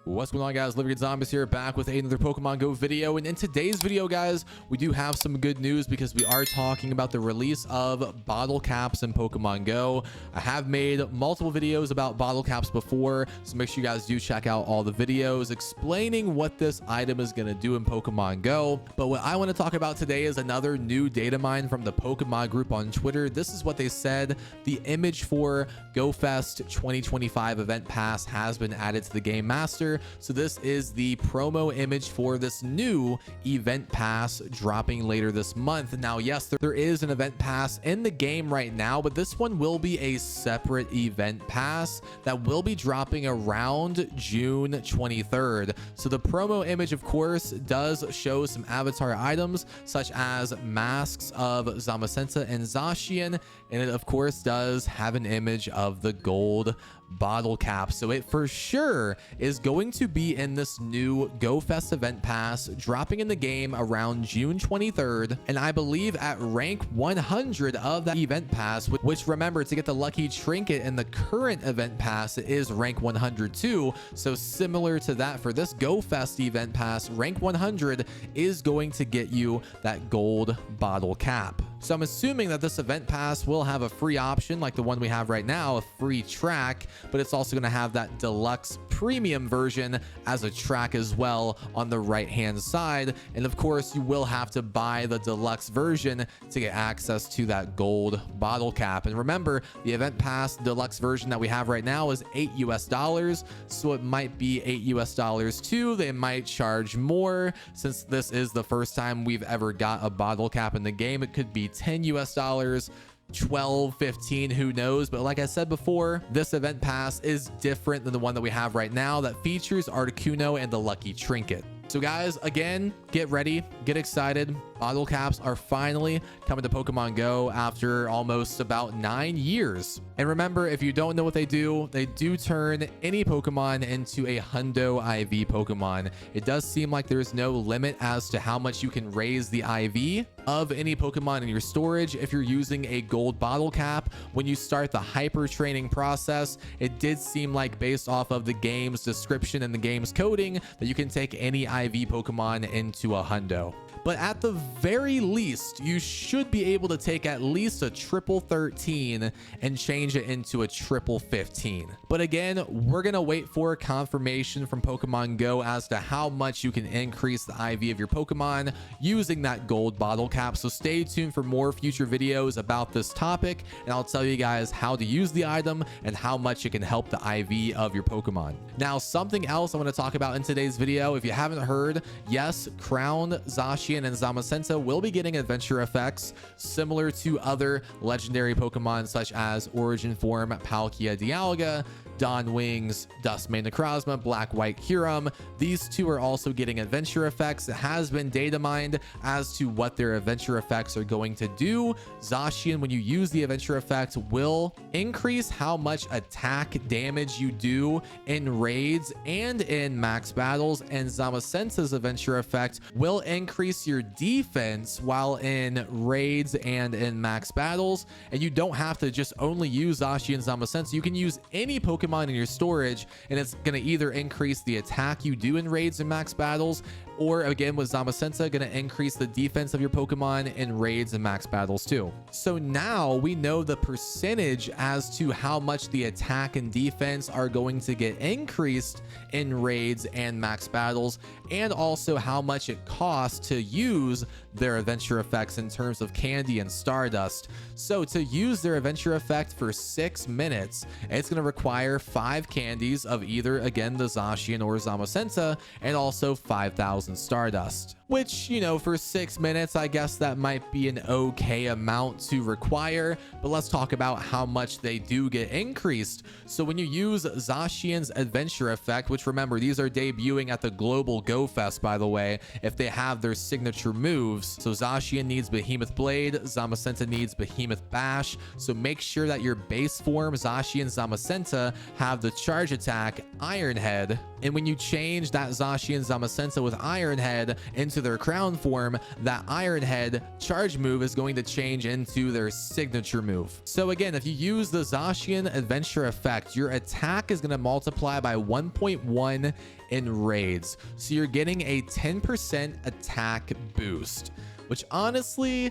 What's going on, guys? Living Zombies here, back with another Pokemon Go video. And in today's video, guys, we do have some good news because we are talking about the release of bottle caps in Pokemon Go. I have made multiple videos about bottle caps before, so make sure you guys do check out all the videos explaining what this item is going to do in Pokemon Go. But what I want to talk about today is another new data mine from the Pokemon group on Twitter. This is what they said. The image for GoFest 2025 event pass has been added to the Game Master. So this is the promo image for this new event pass dropping later this month. Now, yes, there is an event pass in the game right now, but this one will be a separate event pass that will be dropping around June 23rd. So the promo image, of course, does show some avatar items such as masks of Zamazenta and Zacian, and it of course does have an image of the gold bottle cap. So it for sure is going to be in this new GoFest event pass dropping in the game around June 23rd, and I believe at rank 100 of that event pass, which remember, to get the lucky trinket in the current event pass, it is rank 100 too. So similar to that, for this GoFest event pass, rank 100 is going to get you that gold bottle cap. So I'm assuming that this event pass will have a free option like the one we have right now, a free track, but it's also going to have that deluxe premium version as a track as well on the right hand side. And of course, you will have to buy the deluxe version to get access to that gold bottle cap. And remember, the event pass deluxe version that we have right now is $8 US, so it might be $8 US too. They might charge more since this is the first time we've ever got a bottle cap in the game. It could be $10 US, 12, 15, who knows. But like I said before, this event pass is different than the one that we have right now that features Articuno and the lucky trinket. So guys, again, get ready, get excited. Bottle caps are finally coming to Pokemon Go after almost about 9 years. And remember, if you don't know what they do turn any Pokemon into a Hundo IV Pokemon. It does seem like there's no limit as to how much you can raise the IV of any Pokemon in your storage if you're using a gold bottle cap. When you start the hyper training process, it did seem like, based off of the game's description and the game's coding, that you can take any IV Pokemon into a Hundo. But at the very least, you should be able to take at least a triple 13 and change it into a triple 15. But again, we're going to wait for confirmation from Pokemon Go as to how much you can increase the IV of your Pokemon using that gold bottle cap. So stay tuned for more future videos about this topic, and I'll tell you guys how to use the item and how much it can help the IV of your Pokemon. Now, something else I want to talk about in today's video, if you haven't heard, yes, Crown, Zacian, and Zamazenta will be getting adventure effects similar to other legendary Pokemon such as Origin Form Palkia Dialga, Dawn Wings, Duskmane Necrozma, Black White Kyurem. These two are also getting adventure effects. It has been data mined as to what their adventure effects are going to do. Zacian, when you use the adventure effect, will increase how much attack damage you do in raids and in max battles, and Zamazenta's adventure effect will increase your defense while in raids and in max battles. And you don't have to just only use Zacian and Zamazenta. You can use any Pokemon in your storage, and it's going to either increase the attack you do in raids and max battles, or again with Zamazenta, going to increase the defense of your Pokemon in raids and max battles too. So now we know the percentage as to how much the attack and defense are going to get increased in raids and max battles, and also how much it costs to use their adventure effects in terms of candy and stardust. So to use their adventure effect for 6 minutes, it's going to require 5 candies of either, again, the Zacian or Zamazenta, and also 5,000 stardust, which, you know, for 6 minutes, I guess that might be an okay amount to require. But let's talk about how much they do get increased. So when you use Zacian's adventure effect, which remember, these are debuting at the Global Go Fest, by the way, if they have their signature moves. So Zacian needs Behemoth Blade, Zamazenta needs Behemoth Bash. So make sure that your base form, Zacian, Zamazenta, have the charge attack, Iron Head. And when you change that Zacian, Zamazenta with Iron Head into their crown form, that Iron Head charge move is going to change into their signature move. So again, if you use the Zacian Adventure Effect, your attack is going to multiply by 1.1 in raids. So you're getting a 10% attack boost, which honestly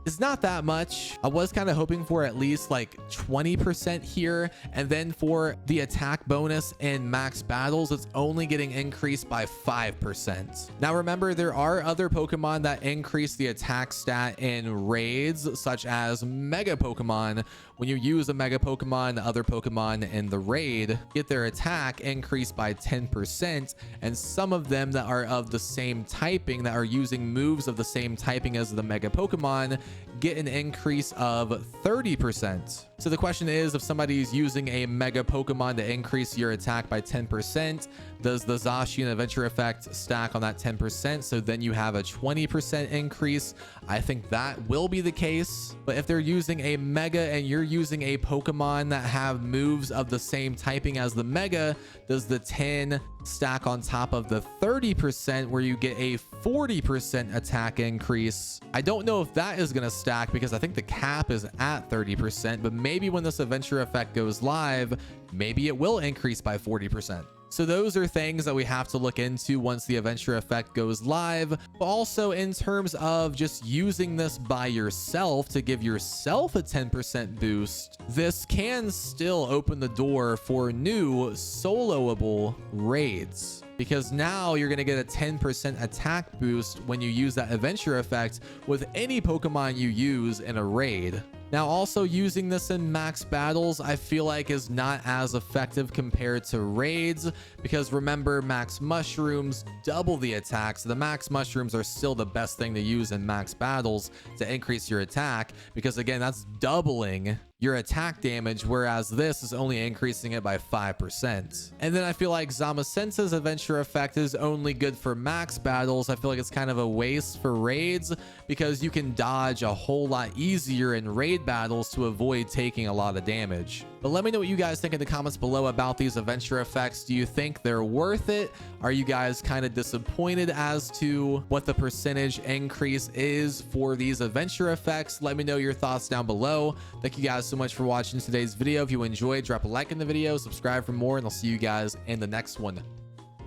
is not that much. I was kind of hoping for at least like 20% here. And then for the attack bonus in max battles, it's only getting increased by 5%. Now remember, there are other Pokemon that increase the attack stat in raids, such as Mega Pokemon. When you use a Mega Pokemon, other Pokemon in the raid get their attack increased by 10%. And some of them that are of the same typing, that are using moves of the same typing as the Mega Pokemon, get an increase of 30%. So the question is, if somebody's using a Mega Pokemon to increase your attack by 10%, does the Zacian Adventure Effect stack on that 10%? So then you have a 20% increase. I think that will be the case. But if they're using a Mega and you're using a Pokemon that have moves of the same typing as the Mega, does the 10 stack on top of the 30% where you get a 40% attack increase? I don't know if that is going to stack because I think the cap is at 30%, but maybe when this adventure effect goes live, maybe it will increase by 40%. So those are things that we have to look into once the adventure effect goes live. But also in terms of just using this by yourself to give yourself a 10% boost, this can still open the door for new soloable raids, because now you're going to get a 10% attack boost when you use that adventure effect with any Pokemon you use in a raid. Now, also using this in max battles, I feel like is not as effective compared to raids, because remember, max mushrooms double the attack. So the max mushrooms are still the best thing to use in max battles to increase your attack, because again, that's doubling your attack damage, whereas this is only increasing it by 5%. And then I feel like Zamazenta's adventure effect is only good for max battles. I feel like it's kind of a waste for raids, because you can dodge a whole lot easier in raid battles to avoid taking a lot of damage. But let me know what you guys think in the comments below about these adventure effects. Do you think they're worth it? Are you guys kind of disappointed as to what the percentage increase is for these adventure effects? Let me know your thoughts down below. Thank you guys so much for watching today's video. If you enjoyed, drop a like in the video, subscribe for more, and I'll see you guys in the next one.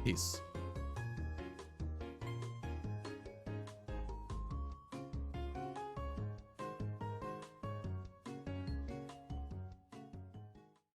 Peace.